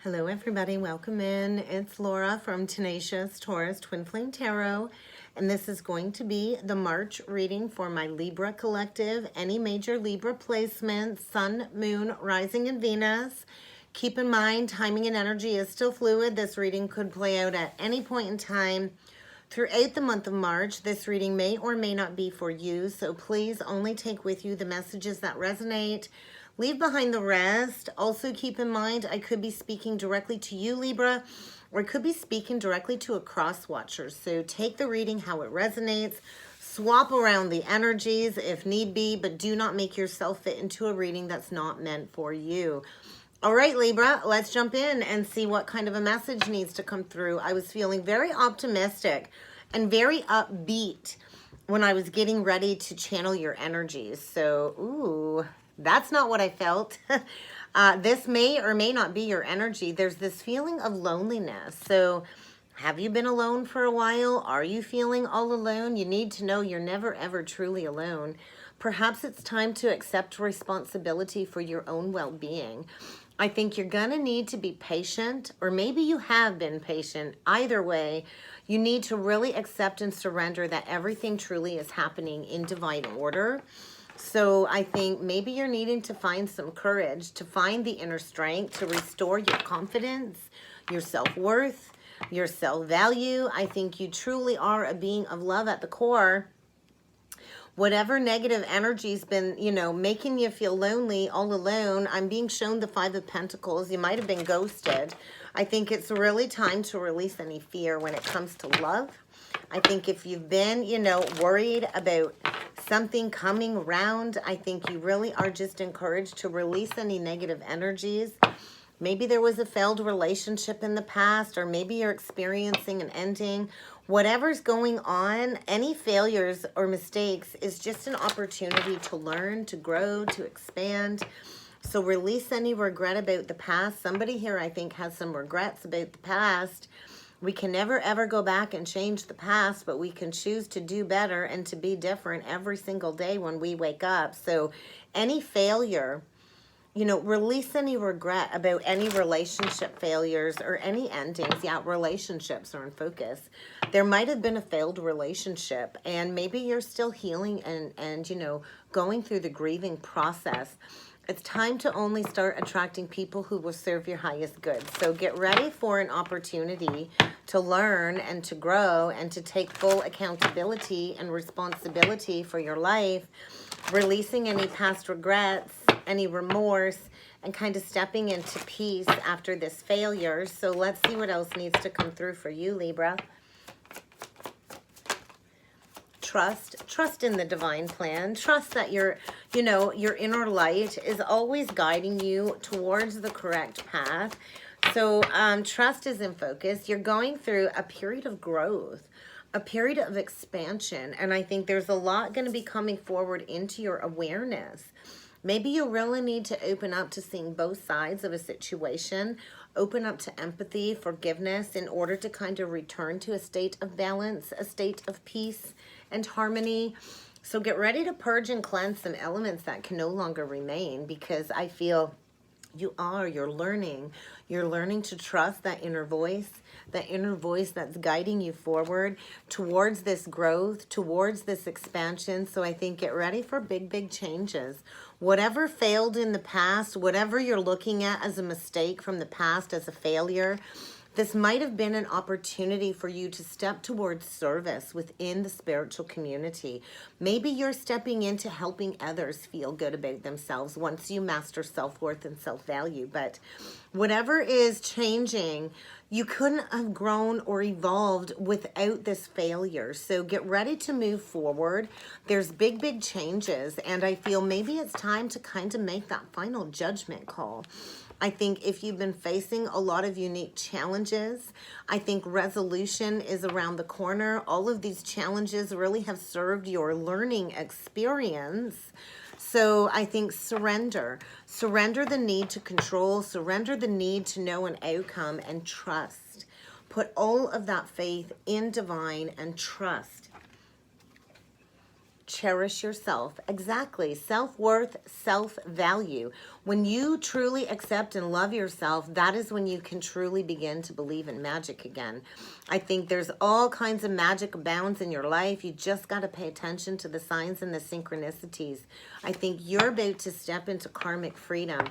Hello everybody, welcome in. It's Laura from Tenacious Taurus Twin Flame Tarot, and this is going to be the March reading for my Libra collective. Any major Libra placements, Sun, Moon, Rising, and Venus. Keep in mind, timing and energy is still fluid. This reading could play out at any point in time throughout the month of March. This reading may or may not be for you, so please only take with you the messages that resonate. Leave behind the rest. Also keep in mind, I could be speaking directly to you, Libra, or I could be speaking directly to a cross-watcher. So take the reading how it resonates. Swap around the energies if need be, but do not make yourself fit into a reading that's not meant for you. All right, Libra, let's jump in and see what kind of a message needs to come through. I was feeling very optimistic and very upbeat when I was getting ready to channel your energies. So, ooh, that's not what I felt. This may or may not be your energy. There's this feeling of loneliness. So have you been alone for a while? Are you feeling all alone? You need to know you're never, ever truly alone. Perhaps it's time to accept responsibility for your own well-being. I think you're going to need to be patient, or maybe you have been patient. Either way, you need to really accept and surrender that everything truly is happening in divine order. So I think maybe you're needing to find some courage, to find the inner strength, to restore your confidence, your self-worth, your self-value. I think you truly are a being of love at the core. Whatever negative energy's been, making you feel lonely, all alone, I'm being shown the Five of Pentacles. You might have been ghosted. I think it's really time to release any fear when it comes to love. I think if you've been, worried about something coming around, I think you really are just encouraged to release any negative energies. Maybe there was a failed relationship in the past, or maybe you're experiencing an ending. Whatever's going on, any failures or mistakes is just an opportunity to learn, to grow, to expand. So release any regret about the past. Somebody here, I think, has some regrets about the past. We can never, ever go back and change the past, but we can choose to do better and to be different every single day when we wake up. So any failure, release any regret about any relationship failures or any endings. Yeah, relationships are in focus. There might have been a failed relationship, and maybe you're still healing and going through the grieving process. It's time to only start attracting people who will serve your highest good. So get ready for an opportunity to learn and to grow and to take full accountability and responsibility for your life, releasing any past regrets, any remorse, and kind of stepping into peace after this failure. So let's see what else needs to come through for you, Libra. Trust in the divine plan. Trust that your inner light is always guiding you towards the correct path. So trust is in focus. You're going through a period of growth, a period of expansion, and I think there's a lot going to be coming forward into your awareness. Maybe you really need to open up to seeing both sides of a situation, open up to empathy, forgiveness, in order to kind of return to a state of balance, a state of peace and harmony. So get ready to purge and cleanse some elements that can no longer remain, because I feel you're learning to trust that inner voice that's guiding you forward towards this growth, towards this expansion. So I think get ready for big changes. Whatever failed in the past, whatever you're looking at as a mistake from the past, as a failure, this might have been an opportunity for you to step towards service within the spiritual community. Maybe you're stepping into helping others feel good about themselves once you master self-worth and self-value. But whatever is changing, you couldn't have grown or evolved without this failure. So get ready to move forward. There's big changes, and I feel maybe it's time to kind of make that final judgment call. I think if you've been facing a lot of unique challenges, I think resolution is around the corner. All of these challenges really have served your learning experience. So I think surrender the need to control, surrender the need to know an outcome, and trust. Put all of that faith in divine and trust. cherish yourself. Exactly. Self-worth, self-value. When you truly accept and love yourself, that is when you can truly begin to believe in magic again. I think there's all kinds of magic abounds in your life. You just got to pay attention to the signs and the synchronicities. I think you're about to step into karmic freedom.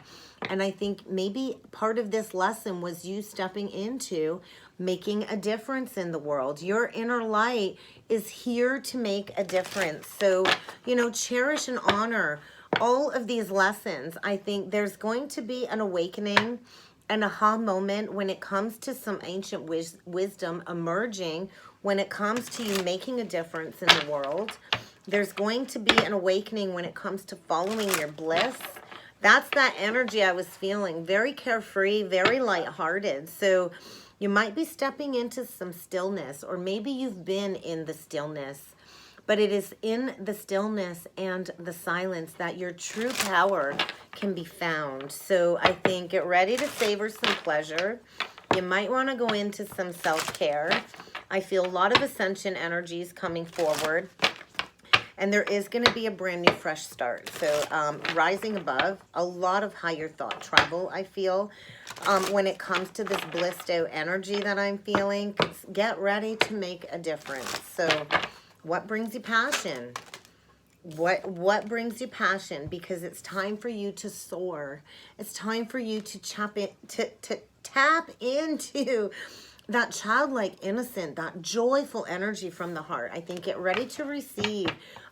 And I think maybe part of this lesson was you stepping into making a difference in the world. Your inner light is here to make a difference. So, you know, cherish and honor all of these lessons. I think there's going to be an awakening, an aha moment when it comes to some ancient wisdom emerging, when it comes to you making a difference in the world. There's going to be an awakening when it comes to following your bliss. That's that energy I was feeling. Very carefree, very lighthearted. So you might be stepping into some stillness, or maybe you've been in the stillness, but it is in the stillness and the silence that your true power can be found. So I think get ready to savor some pleasure. You might want to go into some self-care. I feel a lot of ascension energies coming forward. And there is going to be a brand new fresh start. So rising above, a lot of higher thought travel, I feel. When it comes to this blissed out energy that I'm feeling, get ready to make a difference. So what brings you passion? What brings you passion? Because it's time for you to soar. It's time for you to tap into that childlike innocent, that joyful energy from the heart. I think get ready to receive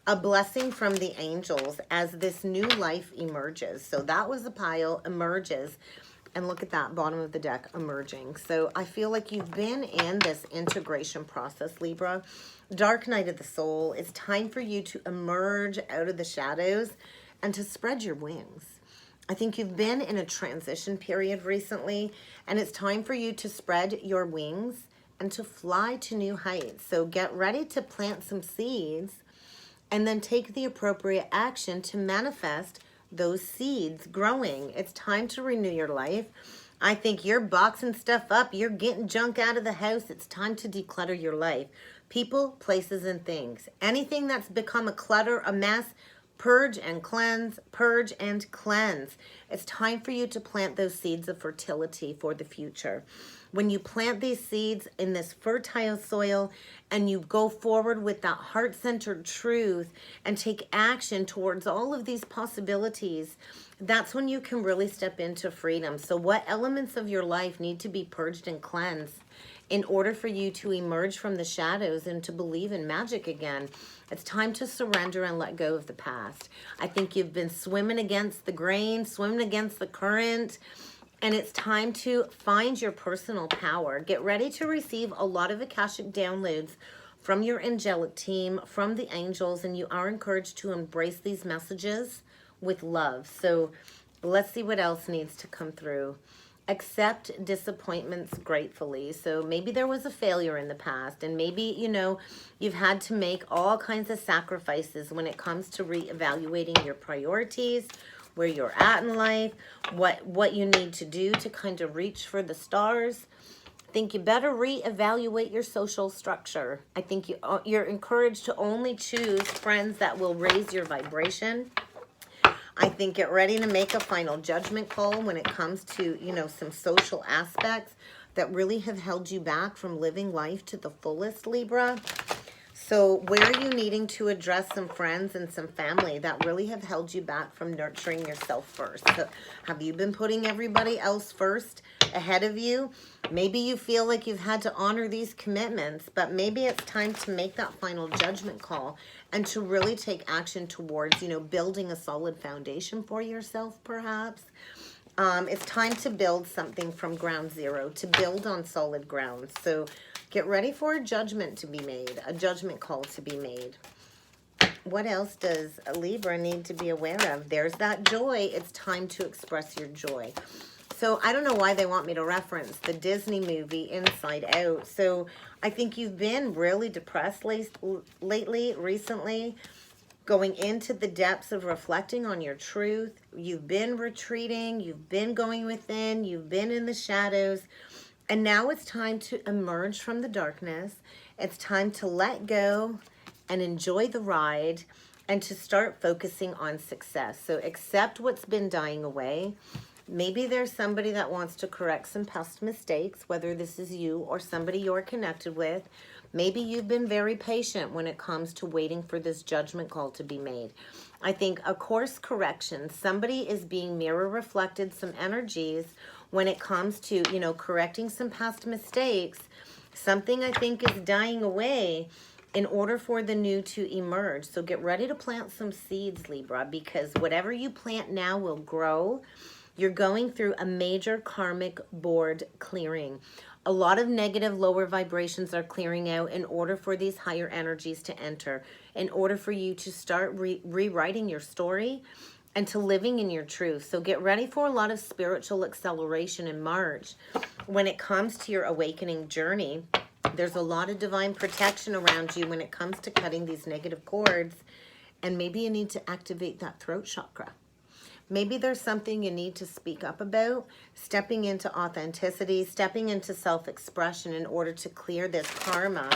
a blessing from the angels as this new life emerges. So that was the pile, emerges. And look at that, bottom of the deck, emerging. So I feel like you've been in this integration process, Libra. Dark night of the soul. It's time for you to emerge out of the shadows and to spread your wings. I think you've been in a transition period recently, and it's time for you to spread your wings and to fly to new heights. So get ready to plant some seeds and then take the appropriate action to manifest those seeds growing. It's time to renew your life. I think you're boxing stuff up. You're getting junk out of the house. It's time to declutter your life. People, places, and things. Anything that's become a clutter, a mess, purge and cleanse, purge and cleanse. It's time for you to plant those seeds of fertility for the future. When you plant these seeds in this fertile soil and you go forward with that heart-centered truth and take action towards all of these possibilities, that's when you can really step into freedom. So what elements of your life need to be purged and cleansed in order for you to emerge from the shadows and to believe in magic again? It's time to surrender and let go of the past. I think you've been swimming against the grain, swimming against the current, and it's time to find your personal power. Get ready to receive a lot of Akashic downloads from your angelic team, from the angels, and you are encouraged to embrace these messages with love. So let's see what else needs to come through. Accept disappointments gratefully. So maybe there was a failure in the past, and maybe, you know, you've had to make all kinds of sacrifices when it comes to reevaluating your priorities, where you're at in life, what you need to do to kind of reach for the stars. I think you better reevaluate your social structure. I think you're encouraged to only choose friends that will raise your vibration. I think get ready to make a final judgment call when it comes to, you know, some social aspects that really have held you back from living life to the fullest, Libra. So where are you needing to address some friends and some family that really have held you back from nurturing yourself first? So have you been putting everybody else first ahead of you? Maybe you feel like you've had to honor these commitments, but maybe it's time to make that final judgment call and to really take action towards, you know, building a solid foundation for yourself, perhaps. It's time to build something from ground zero, to build on solid ground. So get ready for a judgment to be made, a judgment call to be made. What else does a Libra need to be aware of? There's that joy. It's time to express your joy. So I don't know why they want me to reference the Disney movie Inside Out. So I think you've been really depressed lately, recently, going into the depths of reflecting on your truth. You've been retreating. You've been going within. You've been in the shadows. And now it's time to emerge from the darkness. It's time to let go and enjoy the ride and to start focusing on success. So accept what's been dying away. Maybe there's somebody that wants to correct some past mistakes, whether this is you or somebody you're connected with. Maybe you've been very patient when it comes to waiting for this judgment call to be made. I think a course correction, somebody is being mirror reflected some energies when it comes to, you know, correcting some past mistakes. Something I think is dying away in order for the new to emerge. So get ready to plant some seeds, Libra, because whatever you plant now will grow. You're going through a major karmic board clearing. A lot of negative lower vibrations are clearing out in order for these higher energies to enter, in order for you to start rewriting your story and to living in your truth. So get ready for a lot of spiritual acceleration in March. When it comes to your awakening journey, there's a lot of divine protection around you when it comes to cutting these negative cords. And maybe you need to activate that throat chakra. Maybe there's something you need to speak up about, stepping into authenticity, stepping into self-expression in order to clear this karma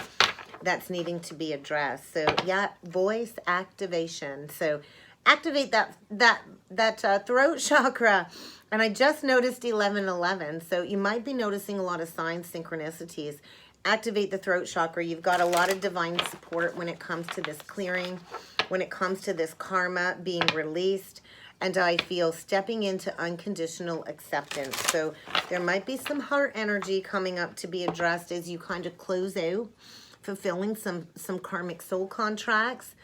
that's needing to be addressed. So yeah, voice activation. So activate that throat chakra. And I just noticed 1111. So you might be noticing a lot of signs, synchronicities. Activate the throat chakra. You've got a lot of divine support when it comes to this clearing, when it comes to this karma being released. And I feel stepping into unconditional acceptance. So there might be some heart energy coming up to be addressed as you kind of close out, fulfilling some karmic soul contracts,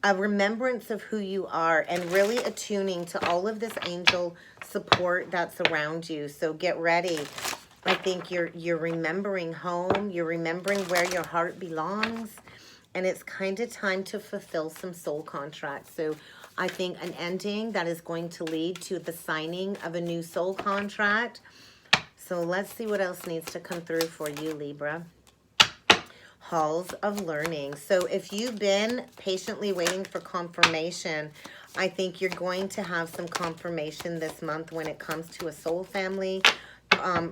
a remembrance of who you are, and really attuning to all of this angel support that's around you. So get ready. I think you're remembering home. You're remembering where your heart belongs. And it's kind of time to fulfill some soul contracts. So I think an ending that is going to lead to the signing of a new soul contract. So let's see what else needs to come through for you, Libra. Halls of learning. So if you've been patiently waiting for confirmation, I think you're going to have some confirmation this month when it comes to a soul family,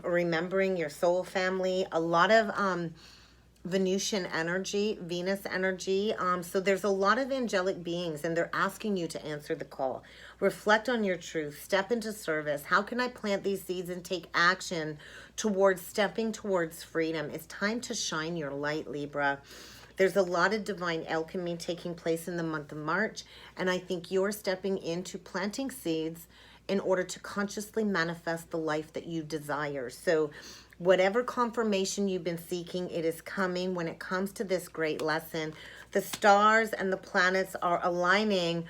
remembering your soul family. A lot of Venusian energy, Venus energy. So there's a lot of angelic beings and they're asking you to answer the call. Reflect on your truth. Step into service. How can I plant these seeds and take action towards stepping towards freedom? It's time to shine your light, Libra. There's a lot of divine alchemy taking place in the month of March. And I think you're stepping into planting seeds in order to consciously manifest the life that you desire. So whatever confirmation you've been seeking, it is coming. When it comes to this great lesson, the stars and the planets are aligning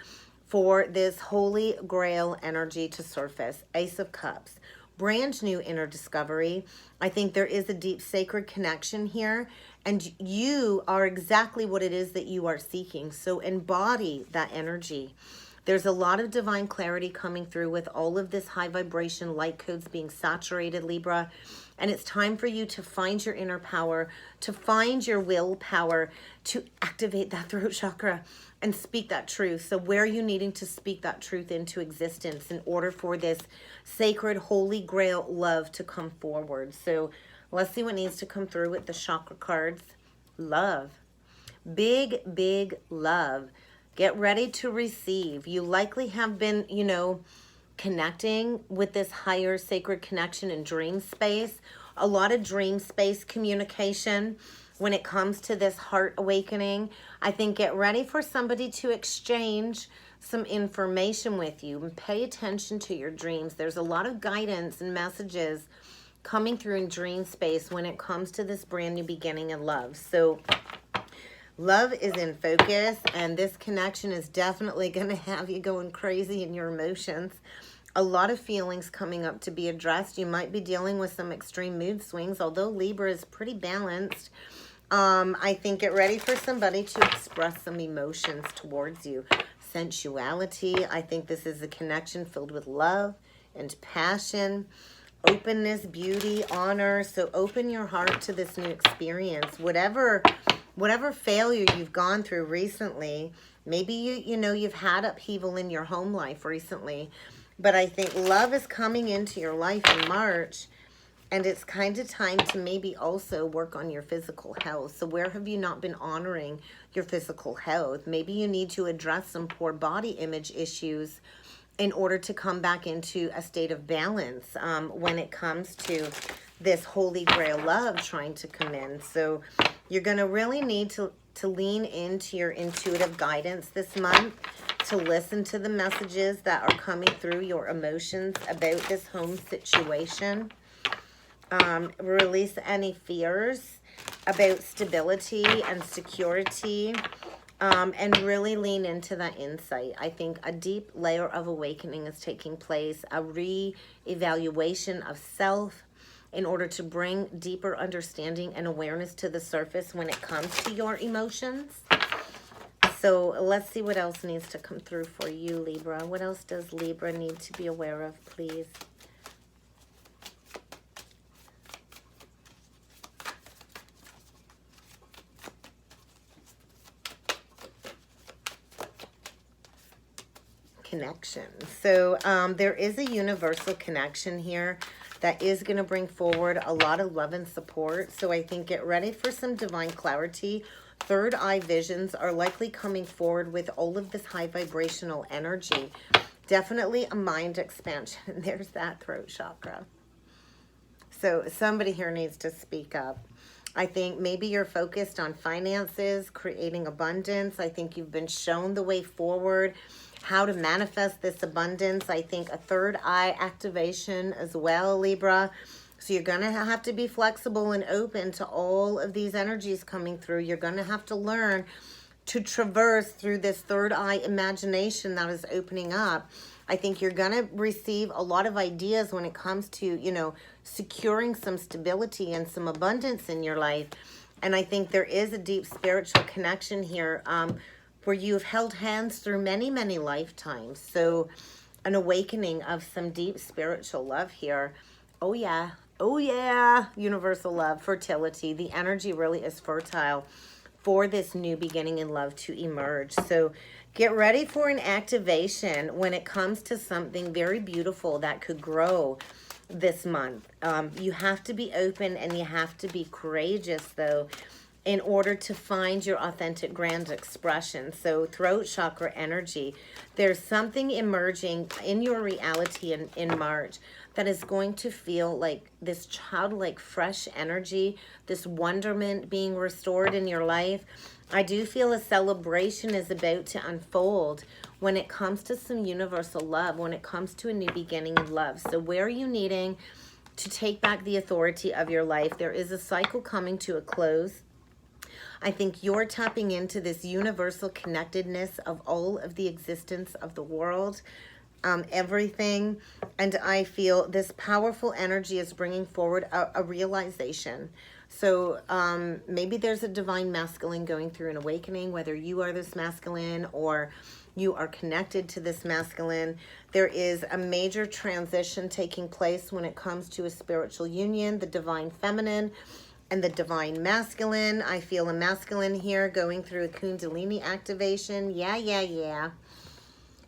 for this holy grail energy to surface. Ace of Cups, brand new inner discovery. I think there is a deep sacred connection here, and you are exactly what it is that you are seeking. So embody that energy. There's a lot of divine clarity coming through with all of this high vibration light codes being saturated, Libra. And it's time for you to find your inner power, to find your willpower, to activate that throat chakra and speak that truth. So where are you needing to speak that truth into existence in order for this sacred, holy grail love to come forward? So let's see what needs to come through with the chakra cards. Love. Big, big love. Get ready to receive. You likely have been, you know, connecting with this higher sacred connection in dream space. A lot of dream space communication when it comes to this heart awakening. I think get ready for somebody to exchange some information with you and pay attention to your dreams. There's a lot of guidance and messages coming through in dream space when it comes to this brand new beginning in love. So love is in focus, and this connection is definitely going to have you going crazy in your emotions. A lot of feelings coming up to be addressed. You might be dealing with some extreme mood swings, although Libra is pretty balanced. I think get ready for somebody to express some emotions towards you. Sensuality. I think this is a connection filled with love and passion, openness, beauty, honor. So open your heart to this new experience. Whatever failure you've gone through recently, maybe you've had upheaval in your home life recently, but I think love is coming into your life in March, And it's kind of time to maybe also work on your physical health. So where have you not been honoring your physical health? Maybe you need to address some poor body image issues in order to come back into a state of balance when it comes to this holy grail love trying to come in. So you're going to really need to lean into your intuitive guidance this month, to listen to the messages that are coming through your emotions about this home situation. Release any fears about stability and security, and really lean into that insight. I think a deep layer of awakening is taking place, a re-evaluation of self in order to bring deeper understanding and awareness to the surface when it comes to your emotions. So let's see what else needs to come through for you, Libra. What else does Libra need to be aware of, please? Connection. So there is a universal connection here that is going to bring forward a lot of love and support. So I think get ready for some divine clarity. Third eye visions are likely coming forward with all of this high vibrational energy. Definitely a mind expansion. There's that throat chakra. So somebody here needs to speak up. I think maybe you're focused on finances, creating abundance. I think you've been shown the way forward, how to manifest this abundance. I think a third eye activation as well, Libra. So you're going to have to be flexible and open to all of these energies coming through. You're going to have to learn to traverse through this third eye imagination that is opening up. I think you're going to receive a lot of ideas when it comes to, you know, securing some stability and some abundance in your life. And I think there is a deep spiritual connection here where you've held hands through many, many lifetimes. So an awakening of some deep spiritual love here. Oh, yeah. Oh, yeah. Universal love, fertility. The energy really is fertile for this new beginning in love to emerge. So get ready for an activation when it comes to something very beautiful that could grow this month. You have to be open and you have to be courageous, though, in order to find your authentic grand expression. So throat chakra energy, there's something emerging in your reality in March that is going to feel like this childlike fresh energy, this wonderment being restored in your life. I do feel a celebration is about to unfold when it comes to some universal love, when it comes to a new beginning in love. So where are you needing to take back the authority of your life? There is a cycle coming to a close. I think you're tapping into this universal connectedness of all of the existence of the world, everything. And I feel this powerful energy is bringing forward a realization. So maybe there's a divine masculine going through an awakening, whether you are this masculine or you are connected to this masculine. There is a major transition taking place when it comes to a spiritual union, the divine feminine and the divine masculine. I feel a masculine here going through a kundalini activation. Yeah.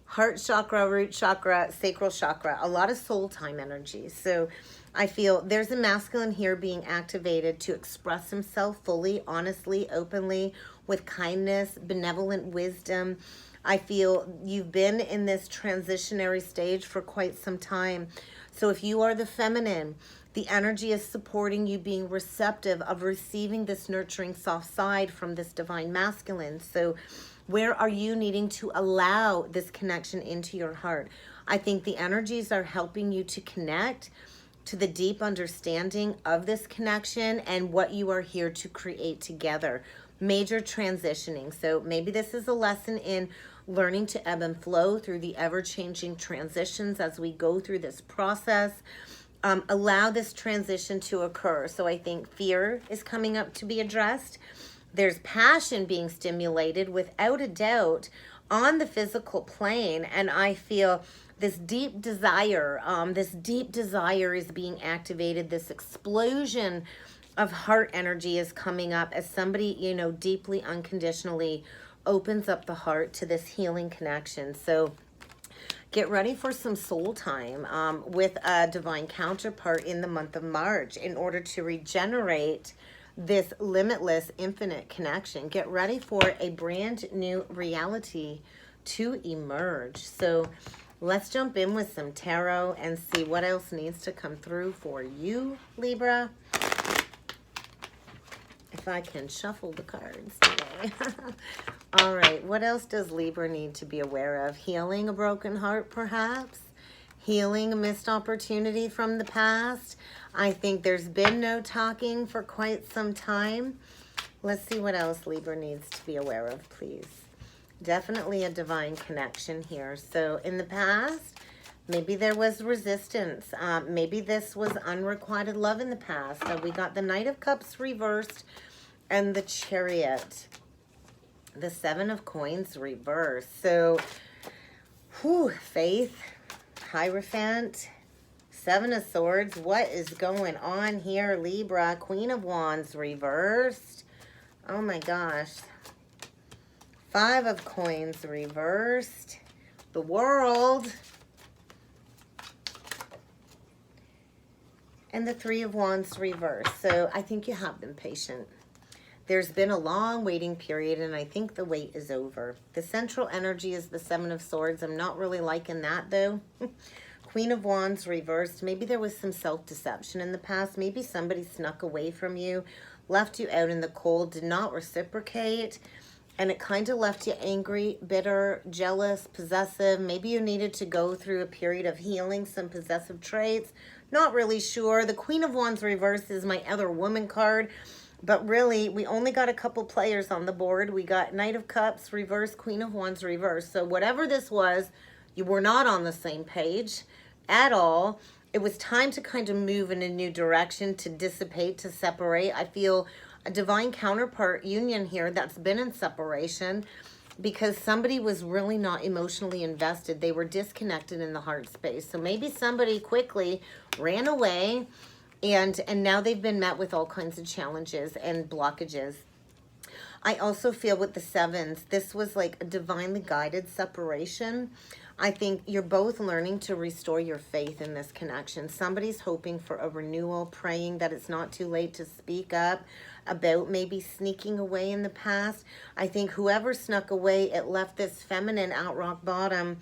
Heart chakra, root chakra, sacral chakra, a lot of soul time energy. So I feel there's a masculine here being activated to express himself fully, honestly, openly, with kindness, benevolent wisdom. I feel you've been in this transitionary stage for quite some time. So if you are the feminine, the energy is supporting you being receptive of receiving this nurturing soft side from this divine masculine. So where are you needing to allow this connection into your heart? I think the energies are helping you to connect to the deep understanding of this connection and what you are here to create together. Major transitioning. So maybe this is a lesson in learning to ebb and flow through the ever-changing transitions as we go through this process. Allow this transition to occur. So I think fear is coming up to be addressed. There's passion being stimulated without a doubt on the physical plane. And I feel this deep desire is being activated. This explosion of heart energy is coming up as somebody, you know, deeply unconditionally opens up the heart to this healing connection. So Get ready for some soul time with a divine counterpart in the month of March in order to regenerate this limitless, infinite connection. Get ready for a brand new reality to emerge. So let's jump in with some tarot and see what else needs to come through for you, Libra. If I can shuffle the cards today. All right, what else does Libra need to be aware of? Healing a broken heart, perhaps? Healing a missed opportunity from the past? I think there's been no talking for quite some time. Let's see what else Libra needs to be aware of, please. Definitely a divine connection here. So in the past, maybe there was resistance. Maybe this was unrequited love in the past. So we got the Knight of Cups reversed and the Chariot. The Seven of Coins reversed. So, faith, Hierophant, Seven of Swords. What is going on here, Libra? Queen of Wands reversed. Oh my gosh. Five of Coins reversed. The World. And the Three of Wands reversed. So I think you have been patient. There's been a long waiting period, and I think the wait is over. The central energy is the Seven of Swords. I'm not really liking that, though. Queen of Wands reversed. Maybe there was some self-deception in the past. Maybe somebody snuck away from you, left you out in the cold, did not reciprocate, and it kind of left you angry, bitter, jealous, possessive. Maybe you needed to go through a period of healing some possessive traits. Not really sure. The Queen of Wands reversed is my other woman card. But really, we only got a couple players on the board. We got Knight of Cups reversed, Queen of Wands reversed. So whatever this was, you were not on the same page at all. It was time to kind of move in a new direction, to dissipate, to separate. I feel a divine counterpart union here that's been in separation because somebody was really not emotionally invested. They were disconnected in the heart space. So maybe somebody quickly ran away, and now they've been met with all kinds of challenges and blockages. I also feel with the sevens, this was like a divinely guided separation. I think you're both learning to restore your faith in this connection. Somebody's hoping for a renewal, praying that it's not too late to speak up about maybe sneaking away in the past. I think whoever snuck away, it left this feminine out rock bottom.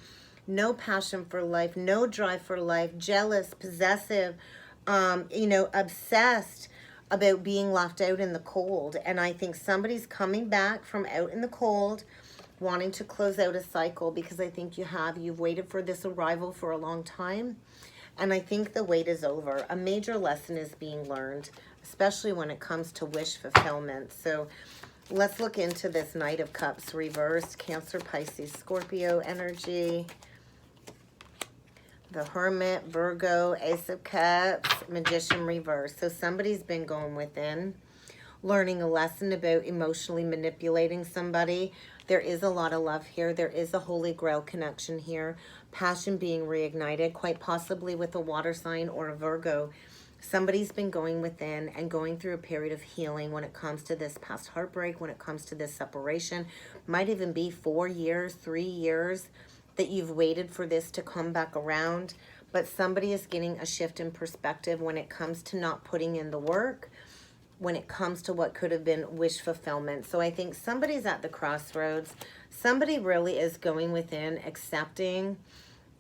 No passion for life, no drive for life, jealous, possessive, obsessed about being left out in the cold. And I think somebody's coming back from out in the cold, wanting to close out a cycle, because I think you've waited for this arrival for a long time. And I think the wait is over. A major lesson is being learned, especially when it comes to wish fulfillment. So let's look into this Knight of Cups reversed, Cancer, Pisces, Scorpio energy. The Hermit, Virgo, Ace of Cups, Magician reverse. So somebody's been going within, learning a lesson about emotionally manipulating somebody. There is a lot of love here. There is a Holy Grail connection here. Passion being reignited, quite possibly with a water sign or a Virgo. Somebody's been going within and going through a period of healing when it comes to this past heartbreak, when it comes to this separation. Might even be 4 years, 3 years that you've waited for this to come back around. But somebody is getting a shift in perspective when it comes to not putting in the work, when it comes to what could have been wish fulfillment. So I think somebody's at the crossroads. Somebody really is going within, accepting,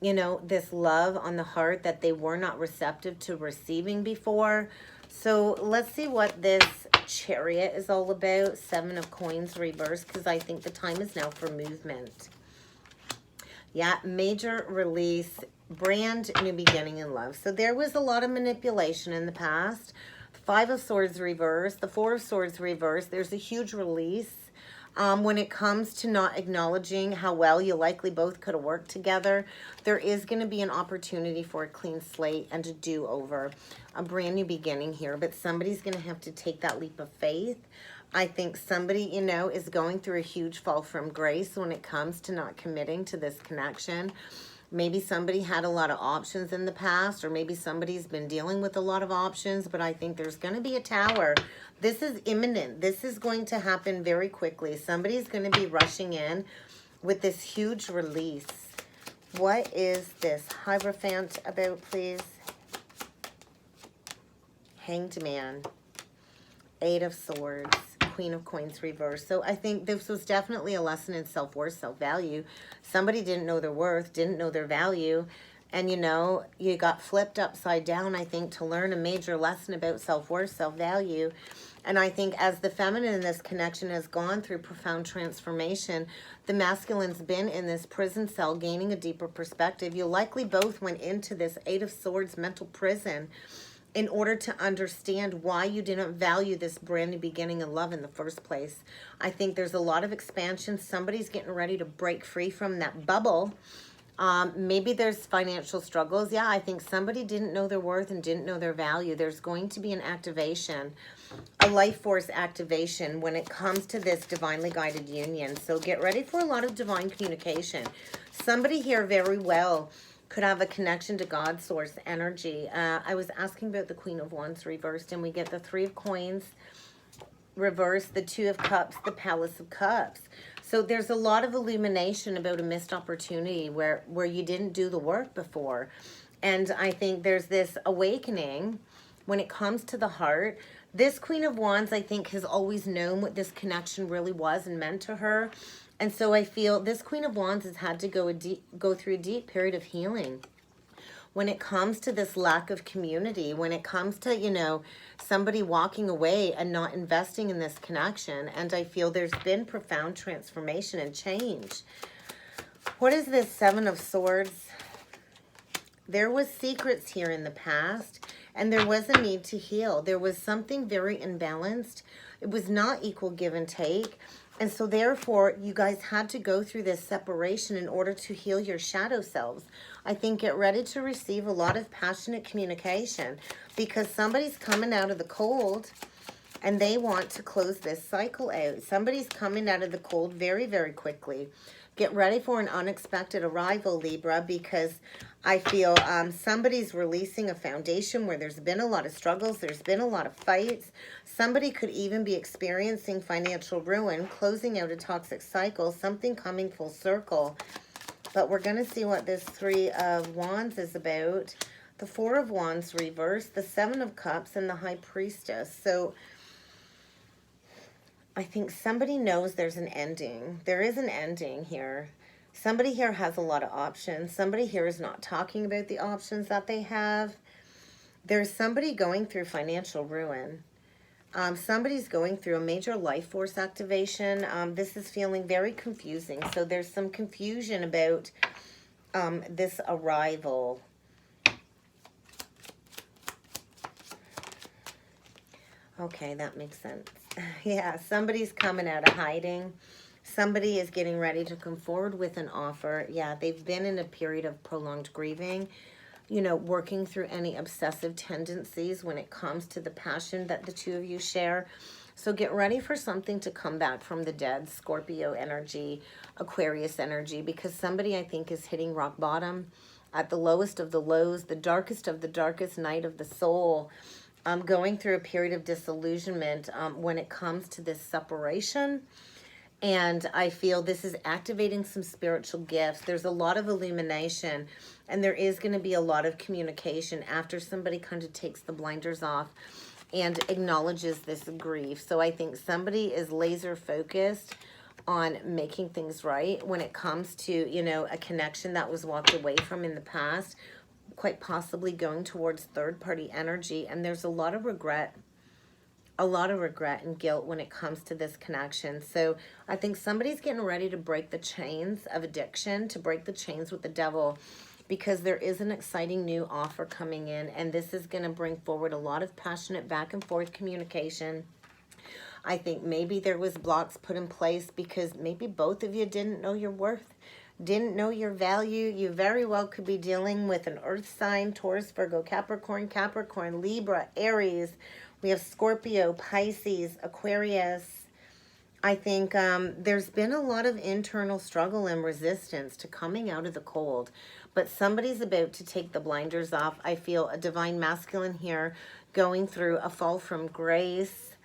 this love on the heart that they were not receptive to receiving before. So let's see what this Chariot is all about. Seven of Coins reversed, because I think the time is now for movement. Yeah, major release, brand new beginning in love. So there was a lot of manipulation in the past. Five of Swords reversed, the Four of Swords reversed. There's a huge release when it comes to not acknowledging how well you likely both could have worked together. There is going to be an opportunity for a clean slate and a do-over, a brand new beginning here. But somebody's going to have to take that leap of faith. I think somebody, is going through a huge fall from grace when it comes to not committing to this connection. Maybe somebody had a lot of options in the past, or maybe somebody's been dealing with a lot of options, but I think there's going to be a tower. This is imminent. This is going to happen very quickly. Somebody's going to be rushing in with this huge release. What is this Hierophant about, please? Hanged Man, Eight of Swords, Queen of Coins reverse. So I think this was definitely a lesson in self-worth, self-value. Somebody didn't know their worth, didn't know their value. And, you know, you got flipped upside down, I think, to learn a major lesson about self-worth, self-value. And I think as the feminine in this connection has gone through profound transformation, the masculine's been in this prison cell gaining a deeper perspective. You likely both went into this Eight of Swords mental prison in order to understand why you didn't value this brand new beginning in love in the first place. I think there's a lot of expansion. Somebody's getting ready to break free from that bubble. Maybe there's financial struggles. Yeah, I think somebody didn't know their worth and didn't know their value. There's going to be an activation, a life force activation when it comes to this divinely guided union. So get ready for a lot of divine communication. Somebody here very well could have a connection to God source energy. I was asking about the Queen of Wands reversed, and we get the Three of Coins reversed, the Two of Cups, the Palace of Cups. So there's a lot of illumination about a missed opportunity where you didn't do the work before. And I think there's this awakening when it comes to the heart. This Queen of Wands, I think, has always known what this connection really was and meant to her. And so I feel this Queen of Wands has had to go through a deep period of healing when it comes to this lack of community, when it comes to, you know, somebody walking away and not investing in this connection. And I feel there's been profound transformation and change. What is this Seven of Swords? There was secrets here in the past, and there was a need to heal. There was something very imbalanced. It was not equal give and take. And so therefore, you guys had to go through this separation in order to heal your shadow selves. I think get ready to receive a lot of passionate communication because somebody's coming out of the cold and they want to close this cycle out. Somebody's coming out of the cold very, very quickly. Get ready for an unexpected arrival, Libra, because I feel somebody's releasing a foundation where there's been a lot of struggles. There's been a lot of fights. Somebody could even be experiencing financial ruin, closing out a toxic cycle, something coming full circle. But we're going to see what this Three of Wands is about. The Four of Wands reversed, the Seven of Cups, and the High Priestess. So I think somebody knows there's an ending. There is an ending here. Somebody here has a lot of options. Somebody here is not talking about the options that they have. There's somebody going through financial ruin. Somebody's going through a major life force activation. This is feeling very confusing. So there's some confusion about this arrival. Okay, that makes sense. Yeah, somebody's coming out of hiding. Somebody is getting ready to come forward with an offer. Yeah, they've been in a period of prolonged grieving, you know, working through any obsessive tendencies when it comes to the passion that the two of you share. So get ready for something to come back from the dead, Scorpio energy, Aquarius energy, because somebody, I think, is hitting rock bottom at the lowest of the lows, the darkest of the darkest night of the soul. Going through a period of disillusionment when it comes to this separation. And I feel this is activating some spiritual gifts. There's a lot of illumination, and there is going to be a lot of communication after somebody kind of takes the blinders off and acknowledges this grief. So I think somebody is laser focused on making things right when it comes to, you know, a connection that was walked away from in the past, quite possibly going towards third-party energy. And there's a lot of regret and guilt when it comes to this connection. So I think somebody's getting ready to break the chains of addiction, to break the chains with the devil, because there is an exciting new offer coming in, and this is going to bring forward a lot of passionate back and forth communication. I think maybe there was blocks put in place because maybe both of you didn't know your worth, didn't know your value. You very well could be dealing with an earth sign, Taurus, Virgo, Capricorn, Libra, Aries. We have Scorpio, Pisces, Aquarius. I think there's been a lot of internal struggle and resistance to coming out of the cold, but somebody's about to take the blinders off. I feel a divine masculine here going through a fall from grace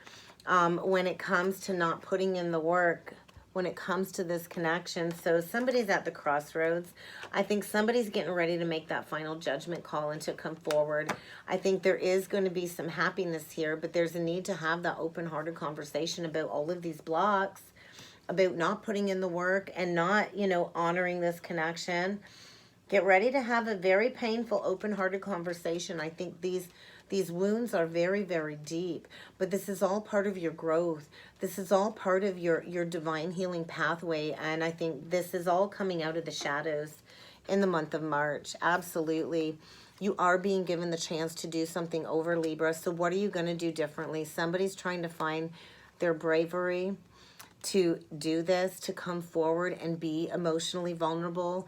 when it comes to not putting in the work when it comes to this connection. So somebody's at the crossroads. I think somebody's getting ready to make that final judgment call and to come forward. I think there is going to be some happiness here, but there's a need to have that open-hearted conversation about all of these blocks, about not putting in the work and not, you know, honoring this connection. Get ready to have a very painful, open-hearted conversation. I think these wounds are very, very deep, but this is all part of your growth. This is all part of your divine healing pathway, and I think this is all coming out of the shadows in the month of March. Absolutely. You are being given the chance to do something over, Libra. So what are you going to do differently? Somebody's trying to find their bravery to do this, to come forward and be emotionally vulnerable,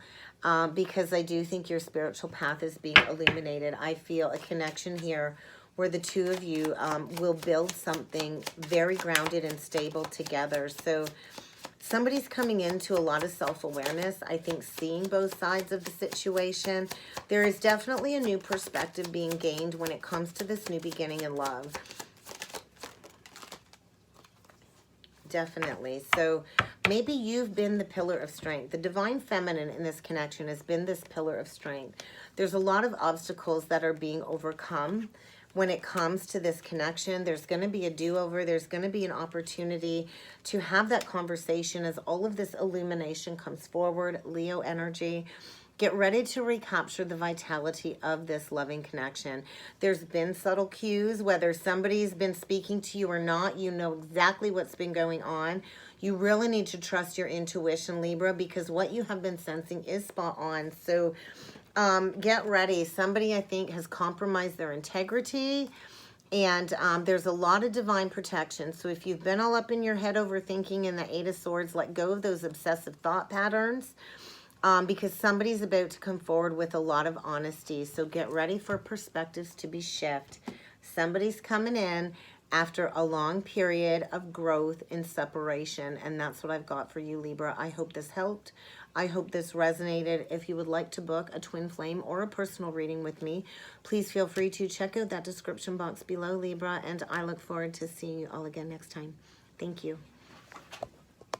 because I do think your spiritual path is being illuminated. I feel a connection here where the two of you will build something very grounded and stable together. So somebody's coming into a lot of self-awareness, I think, seeing both sides of the situation. There is definitely a new perspective being gained when it comes to this new beginning in love. Definitely. So maybe you've been the pillar of strength. The divine feminine in this connection has been this pillar of strength. There's a lot of obstacles that are being overcome when it comes to this connection. There's going to be a do-over. There's going to be an opportunity to have that conversation as all of this illumination comes forward. Leo energy. Get ready to recapture the vitality of this loving connection. There's been subtle cues, whether somebody's been speaking to you or not. You know exactly what's been going on. You really need to trust your intuition, Libra, because what you have been sensing is spot on. So get ready. Somebody, I think, has compromised their integrity, and there's a lot of divine protection. So if you've been all up in your head overthinking in the Eight of Swords, let go of those obsessive thought patterns. Because somebody's about to come forward with a lot of honesty. So get ready for perspectives to be shifted. Somebody's coming in after a long period of growth and separation. And that's what I've got for you, Libra. I hope this helped. I hope this resonated. If you would like to book a twin flame or a personal reading with me, please feel free to check out that description box below, Libra. And I look forward to seeing you all again next time. Thank you.